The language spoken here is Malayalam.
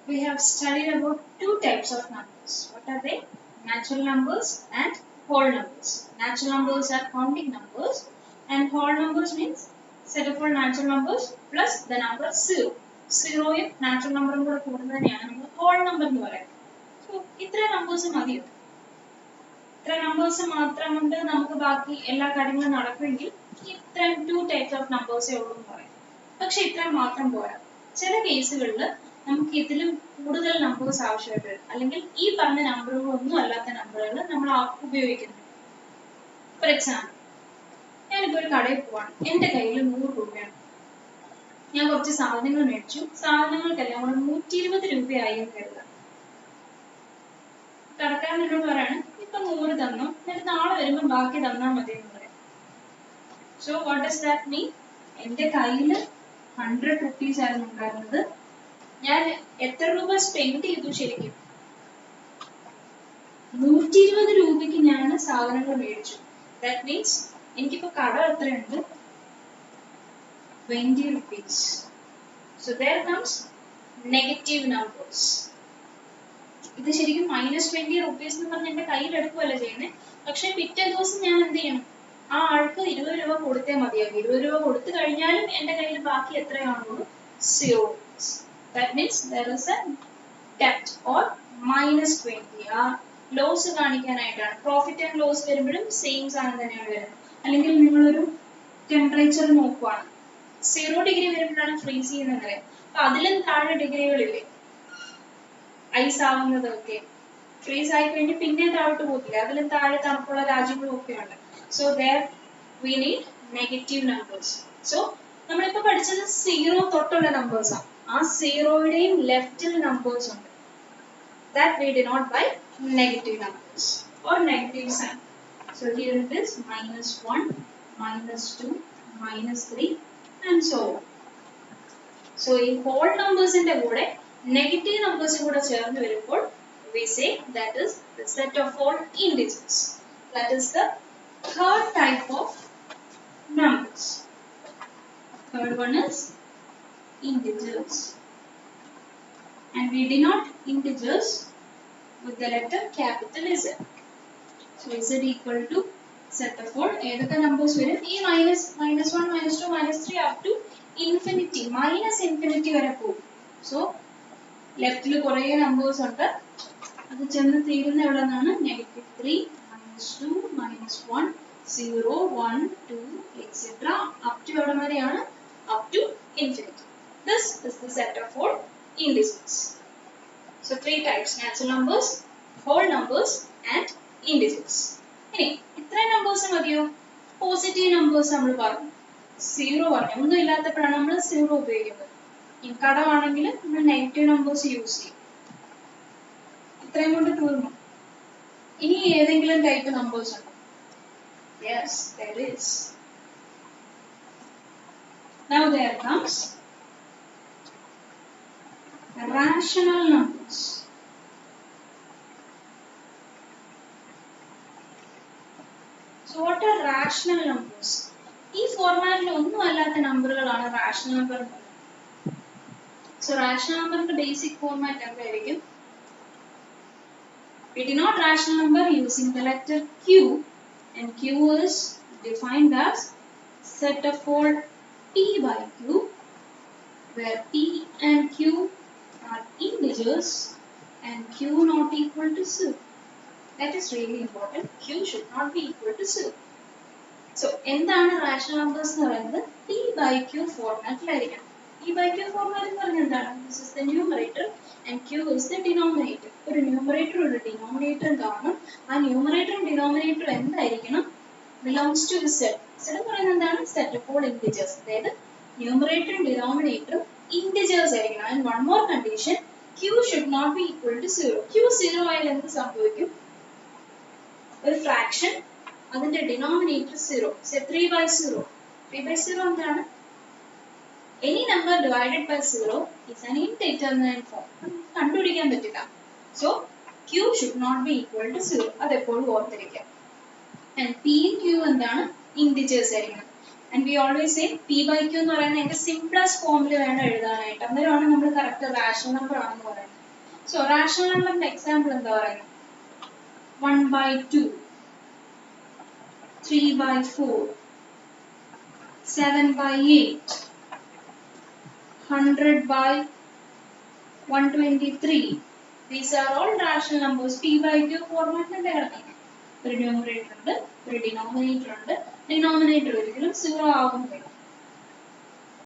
we have studied about two types of numbers. What are they? Natural numbers and whole numbers. Natural numbers are counting numbers and whole numbers means set of all natural numbers plus the number 0. 0 യും natural number കൂടെ കൂടുന്നതിനെയാണ് നമ്മൾ whole number എന്ന് പറയുന്നത്. So ഇത്ര numbers മതിയോ? ഇത്ര numbers മാത്രം കൊണ്ട് നമുക്ക് ബാക്കി എല്ലാ കാര്യങ്ങളും നടക്കുമെങ്കിൽ ഇത്രയും two types of numbers ഉള്ളൂ എന്ന് പറയാം. പക്ഷെ ഇത്രയും മാത്രം പോരാ. ചില കേസുകളിൽ നമുക്ക് ഇതിലും കൂടുതൽ നമ്പേഴ്സ് ആവശ്യമായിട്ട് വരും. അല്ലെങ്കിൽ ഈ പറഞ്ഞ നമ്പറുകളൊന്നും അല്ലാത്ത നമ്പറുകൾ നമ്മൾ ഉപയോഗിക്കുന്നു. ഫോർ എക്സാമ്പിൾ, ഞാനിപ്പോൾ ഒരു കടയിൽ പോവാണ്, എൻ്റെ കയ്യിൽ 100 രൂപയാണ്. ഞാൻ കുറച്ച് സാധനങ്ങൾ മേടിച്ചു, സാധനങ്ങൾക്കെല്ലാം കൂടെ 120 രൂപയായി എന്ന് കരുതാം. കടക്കാരൻ എന്നോട് പറയാണ്, ഇപ്പൊ 100 തന്നു, എന്നിട്ട് നാളെ വരുമ്പോൾ ബാക്കി തന്നാൽ മതി എന്ന് പറയാം. സോ വാട്ട് ഡസ് ദാറ്റ് മീൻ? എൻ്റെ കയ്യിൽ 100 rupees ആയിരുന്നു ഉണ്ടായിരുന്നത്. ഞാൻ എത്ര രൂപ സ്പെൻഡ് ചെയ്തു? ശരിക്കും 120 രൂപയ്ക്ക് ഞാൻ സാധനങ്ങൾ മേടിച്ചു. ദാറ്റ് മീൻസ് എനിക്കിപ്പോ കടം എത്രയുണ്ട്? 20 rupees. So there comes negative numbers. ഇത് ശരിക്കും -20 rupees എന്ന് പറഞ്ഞ് എന്റെ കയ്യിൽ എടുക്കുകയല്ല ചെയ്യുന്നത്. പക്ഷെ പിറ്റേ ദിവസം ഞാൻ എന്ത് ചെയ്യണം? ആ ആൾക്ക് 20 രൂപ കൊടുത്തേ മതിയാകും. 20 രൂപ കൊടുത്തു കഴിഞ്ഞാലും എന്റെ കയ്യിൽ ബാക്കി എത്രയാണുള്ളൂ? 0 rupees. That means there is a debt or -20. ആ ലോസ് കാണിക്കാനായിട്ടാണ്. പ്രോഫിറ്റ് ആൻഡ് ലോസ് വരുമ്പോഴും സെയിം സാധനം തന്നെയാണ് വരുന്നത്. അല്ലെങ്കിൽ നിങ്ങളൊരു ടെമ്പറേച്ചർ നോക്കുവാണ്, 0 ഡിഗ്രി വരുമ്പോഴാണ് ഫ്രീസ് ചെയ്യുന്നത്. അപ്പൊ അതിലും താഴെ ഡിഗ്രികളില്ലേ ഐസ് ആവുന്നതൊക്കെ? ഫ്രീസ് ആയി കഴിഞ്ഞ് പിന്നെ താഴോട്ട് പോകില്ല, അതിലും താഴെ തണുപ്പുള്ള രാജ്യങ്ങളും ഒക്കെ ഉണ്ട്. So there we need negative numbers. So നമ്മളിപ്പോ പഠിച്ചത് 0 തൊട്ടുള്ള നമ്പേഴ്സ് ആണ്. ആ 0യുടെയും ലെഫ്റ്റിൽ നമ്പേഴ്സ് ഉണ്ട്. That we denote by negative numbers or negative sign. So here it is -1, -2, -3 and so on. So in whole numbers ന്റെ കൂടെ negative numbers കൂടെ ചേർന്ന് വരുമ്പോൾ we say that is the set of all integers. That is the third type of numbers. Third one is integers. And we denote integers with the letter capital Z. So Z equal to set of all ഏതൊക്കെ നമ്പേഴ്സ് വരും? ഈ -1, -2, -3 up to infinity, -infinity വരെ പോകും. സോ ലെഫ്റ്റിൽ കുറേ നമ്പേഴ്സ് ഉണ്ട്, അത് ചെന്ന് തീരുന്ന എവിടെ നിന്നാണ്? -3, -2, -1, 0, 1, 2 etc. up to എവിടെ വരെയാണ്? up to infinity. This is the set of all integers. So three types: natural numbers, whole numbers and integers. ഇനി ഇത്രയും നമ്പേഴ്സ് മതിയോ? പോസിറ്റീവ് നമ്പേഴ്സ് നമ്മൾ പറഞ്ഞു, 0 പറഞ്ഞു. ഒന്നും ഇല്ലാത്തപ്പോഴാണ് നമ്മൾ 0 ഉപയോഗിക്കുന്നത്. ഈ കടമാണെങ്കിൽ നമ്മൾ നെഗറ്റീവ് നമ്പേഴ്സ് യൂസ് ചെയ്യും. ഇത്രയും കൊണ്ട് തീർന്നു. ഇനി ഏതെങ്കിലും ടൈപ്പ് നമ്പേഴ്സ് ഉണ്ടോ? Yes, there is. Now there comes rational numbers. So what are rational numbers? ഈ ഫോർമാറ്റിൽ ഒന്നും അല്ലാത്ത നമ്പറുകളാണ് rational number. So rational number basic format എന്തായിരിക്കും? We denote rational number using the letter Q, and Q is defined as set of all P by Q, where P and Q are integers and Q not equal to 0. That is really important. Q should not be equal to 0. So എന്താണ് rational numbers എന്ന് പറയുന്നത്? P by Q ഫോർമാറ്റിലായിരിക്കണം. P by Q format എന്ന് പറഞ്ഞാൽ എന്താണ്? This is the numerator and Q is the denominator. ഒരു ന്യൂമറേറ്റർ ഒരു ഡിനോമിനേറ്റർ കാണും. ആ ന്യൂമറേറ്ററും ഡിനോമിനേറ്ററും എന്തായിരിക്കണം? belongs to Z. Z എന്ന് പറയുന്നത് എന്താണ്? set of all integers. അതായത് ന്യൂമറേറ്ററും ഡിനോമിനേറ്ററും integers ആയിരിക്കണം. And one more condition, Q should not be equal to 0. Q 0 ആയാൽ എന്ത് സംഭവിക്കും? ഒരു ഫ്രാക്ഷൻ, അതിന്റെ ഡിനോമിനേറ്റർ 0. Say 3 by 0. 3 by 0 എന്താണ്? Any number divided by 0 is an indeterminate form. കണ്ടുപിടിക്കാൻ പറ്റില്ല. So Q should not be equal to 0. അതെപ്പോഴും ഓർത്തിരിക്കുക. And P and Q എന്താണ്? Integers ആയിരിക്കണം. And we always say P by Q എന്ന് പറയുന്നത് അതിന്റെ simplest form വേണം എഴുതാനായിട്ട്. അന്നേരമാണ് നമ്മൾ കറക്റ്റ് റാഷണൽ നമ്പർ ആണെന്ന് പറയുന്നത്. So rational number example എന്താ പറയുക? 1/2, 3/4, 7/8, 100/123. These are all rational numbers. P/Q format ഉണ്ട് കിടക്കുന്നത്. ഒരു ന്യൂമറേറ്റർ ഉണ്ട്, ഒരു ഡിനോമിനേറ്റർ ഉണ്ട്. ഡിനോമിനേറ്റർ ഒരിക്കലും 0 ആകുന്നില്ല.